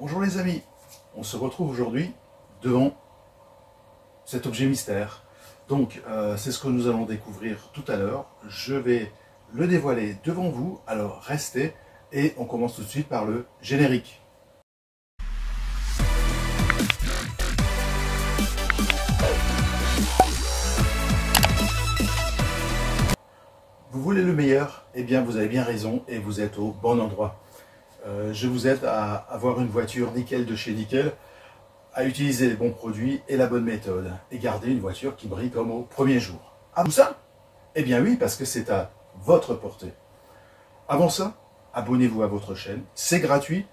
Bonjour les amis, on se retrouve aujourd'hui devant cet objet mystère. Donc c'est ce que nous allons découvrir tout à l'heure. Je vais le dévoiler devant vous, alors restez et on commence tout de suite par le générique. Vous voulez le meilleur? Eh bien vous avez bien raison et vous êtes au bon endroit. Je vous aide à avoir une voiture nickel de chez nickel, à utiliser les bons produits et la bonne méthode, et garder une voiture qui brille comme au premier jour. Ah, tout ça? Eh bien oui, parce que c'est à votre portée. Avant ça, abonnez-vous à votre chaîne, c'est gratuit,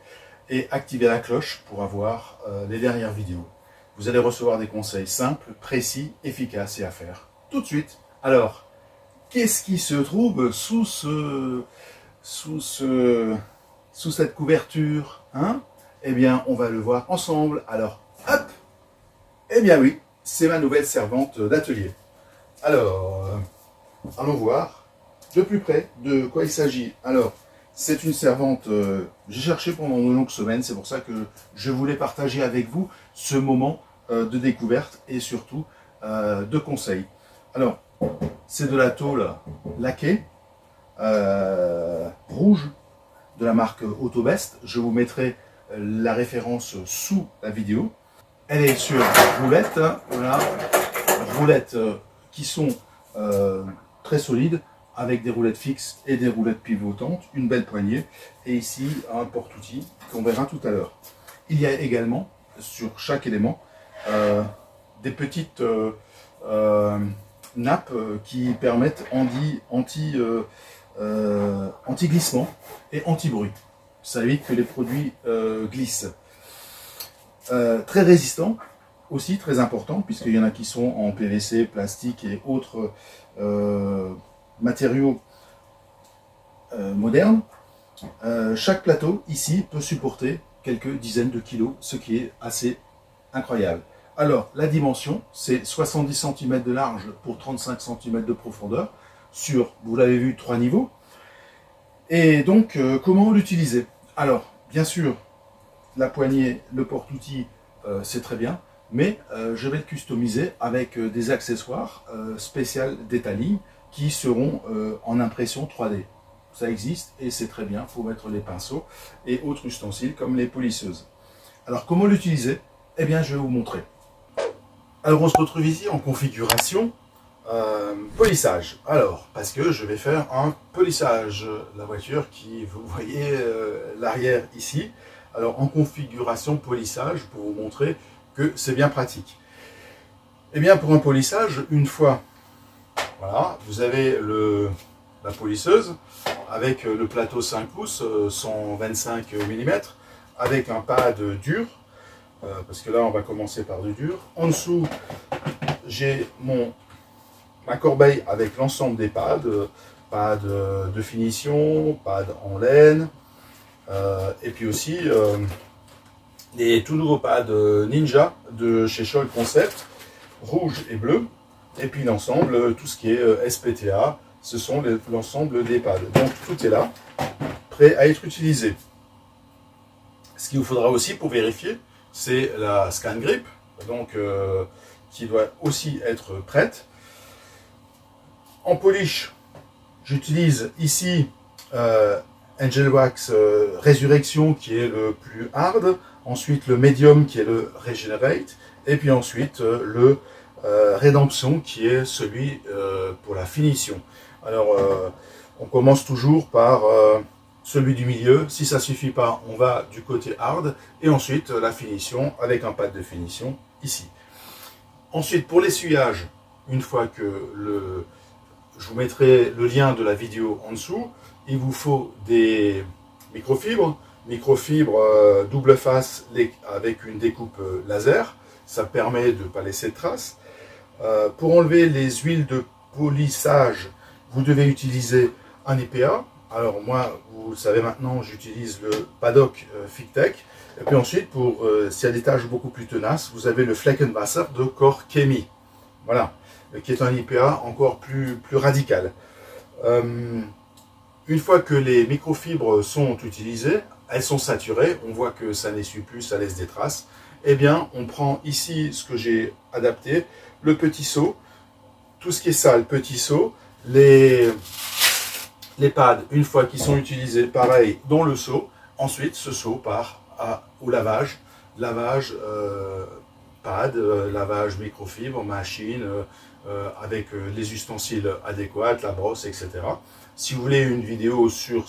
et activez la cloche pour avoir les dernières vidéos. Vous allez recevoir des conseils simples, précis, efficaces et à faire tout de suite. Alors, qu'est-ce qui se trouve sous cette couverture, hein? Eh bien, on va le voir ensemble. Alors, hop! Eh bien oui, c'est ma nouvelle servante d'atelier. Alors, allons voir de plus près de quoi il s'agit. Alors, c'est une servante, j'ai cherché pendant de longues semaines, c'est pour ça que je voulais partager avec vous ce moment de découverte et surtout de conseils. Alors, c'est de la tôle laquée, rouge, de la marque Autobest. Je vous mettrai la référence sous la vidéo. Elle est sur roulettes, voilà, roulettes qui sont très solides, avec des roulettes fixes et des roulettes pivotantes, une belle poignée, et ici un porte-outils qu'on verra tout à l'heure. Il y a également sur chaque élément des petites nappes qui permettent anti-glissement et anti-bruit. Ça évite que les produits glissent. Très résistant, aussi très important, puisqu'il y en a qui sont en PVC, plastique et autres matériaux modernes. Chaque plateau ici peut supporter quelques dizaines de kilos, ce qui est assez incroyable. Alors, la dimension, c'est 70 cm de large pour 35 cm de profondeur, sur, vous l'avez vu, 3 niveaux. Et donc, comment l'utiliser? Alors, bien sûr, la poignée, le porte-outils, c'est très bien, mais je vais le customiser avec des accessoires spéciaux d'étaline qui seront en impression 3D. Ça existe et c'est très bien, il faut mettre les pinceaux et autres ustensiles comme les polisseuses. Alors, comment l'utiliser? Eh bien, je vais vous montrer. Alors, on se retrouve ici en configuration polissage. Alors, parce que je vais faire un polissage. La voiture qui, vous voyez l'arrière ici. Alors, en configuration polissage, pour vous montrer que c'est bien pratique. Eh bien, pour un polissage, une fois, voilà, vous avez la polisseuse avec le plateau 5 pouces, 125 mm, avec un pad dur, parce que là, on va commencer par du dur. En dessous, j'ai ma corbeille avec l'ensemble des pads, pads de finition, pads en laine, et puis aussi les tout nouveaux pads Ninja de chez Scholl Concept, rouge et bleu, et puis l'ensemble, tout ce qui est SPTA, ce sont l'ensemble des pads. Donc tout est là, prêt à être utilisé. Ce qu'il vous faudra aussi pour vérifier, c'est la scan grip, donc qui doit aussi être prête. En polish, j'utilise ici Angel Wax Résurrection qui est le plus hard, ensuite le Medium qui est le Regenerate, et puis ensuite le Redemption qui est celui pour la finition. Alors on commence toujours par celui du milieu, si ça ne suffit pas, on va du côté hard, et ensuite la finition avec un pad de finition ici. Ensuite pour l'essuyage, une fois que je vous mettrai le lien de la vidéo en dessous, il vous faut des microfibres double face avec une découpe laser, ça permet de ne pas laisser de traces. Pour enlever les huiles de polissage, vous devez utiliser un EPA. Alors moi, vous le savez maintenant, j'utilise le Paddock Fictech. Et puis ensuite, s'il y a des tâches beaucoup plus tenaces, vous avez le Fleckenwasser de Core Chemie. Voilà, qui est un IPA encore plus radical. Une fois que les microfibres sont utilisées, elles sont saturées, on voit que ça n'essuie plus, ça laisse des traces. Eh bien, on prend ici ce que j'ai adapté, le petit seau, tout ce qui est sale, petit seau, les pads, une fois qu'ils sont utilisés, pareil, dans le seau. Ensuite, ce seau part au lavage, pad, lavage microfibre, machine, avec les ustensiles adéquats, la brosse, etc. Si vous voulez une vidéo sur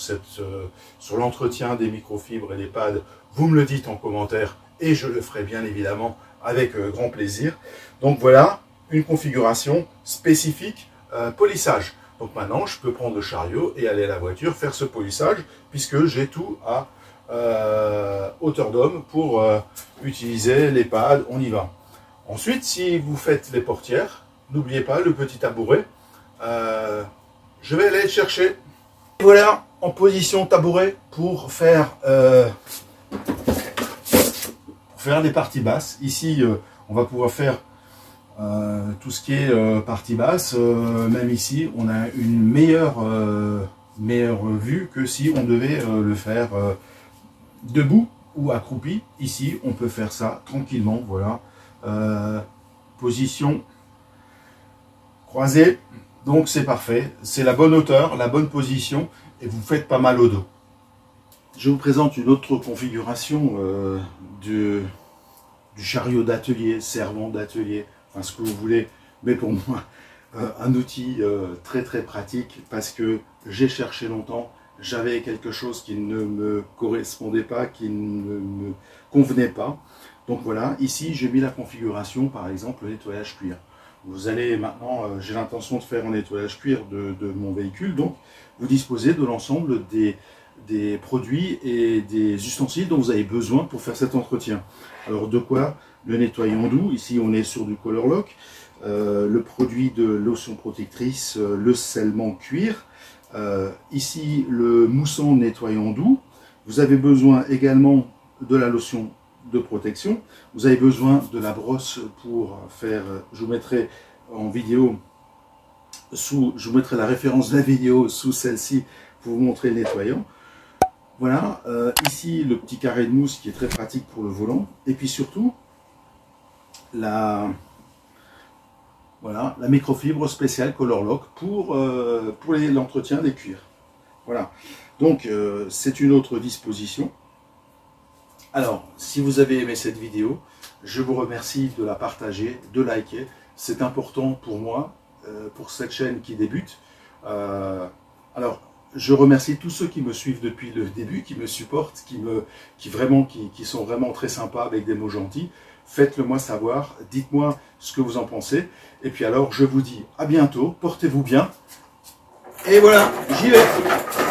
l'entretien des microfibres et des pads, vous me le dites en commentaire et je le ferai bien évidemment avec grand plaisir. Donc voilà une configuration spécifique polissage. Donc maintenant je peux prendre le chariot et aller à la voiture faire ce polissage puisque j'ai tout à hauteur d'homme pour utiliser les pads, on y va. Ensuite, si vous faites les portières, n'oubliez pas le petit tabouret. Je vais aller le chercher. Voilà, en position tabouret pour faire des parties basses. Ici, on va pouvoir faire tout ce qui est partie basse. Même ici, on a une meilleure vue que si on devait le faire debout ou accroupi. Ici, on peut faire ça tranquillement. Voilà, position croisée. Donc c'est parfait, c'est la bonne hauteur, la bonne position et vous faites pas mal au dos. Je vous présente une autre configuration du chariot d'atelier, servant d'atelier, enfin ce que vous voulez, mais pour moi un outil très très pratique parce que j'ai cherché longtemps, j'avais quelque chose qui ne me correspondait pas, qui ne me convenait pas. Donc voilà, ici j'ai mis la configuration par exemple le nettoyage cuir. Vous allez maintenant, j'ai l'intention de faire un nettoyage cuir de mon véhicule, donc vous disposez de l'ensemble des produits et des ustensiles dont vous avez besoin pour faire cet entretien. Alors de quoi? Le nettoyant doux, ici on est sur du Color Lock, le produit de lotion protectrice, le scellement cuir, ici le moussant nettoyant doux, vous avez besoin également de la lotion de protection. Vous avez besoin de la brosse pour faire, je vous mettrai en vidéo, je vous mettrai la référence de la vidéo sous celle-ci pour vous montrer le nettoyant. Voilà, ici le petit carré de mousse qui est très pratique pour le volant. Et puis surtout, la microfibre spéciale Color Lock pour l'entretien des cuirs. Voilà, donc c'est une autre disposition. Alors, si vous avez aimé cette vidéo, je vous remercie de la partager, de liker. C'est important pour moi, pour cette chaîne qui débute. Alors, je remercie tous ceux qui me suivent depuis le début, qui me supportent, qui sont vraiment très sympas avec des mots gentils. Faites-le moi savoir, dites-moi ce que vous en pensez. Et puis alors, je vous dis à bientôt, portez-vous bien. Et voilà, j'y vais.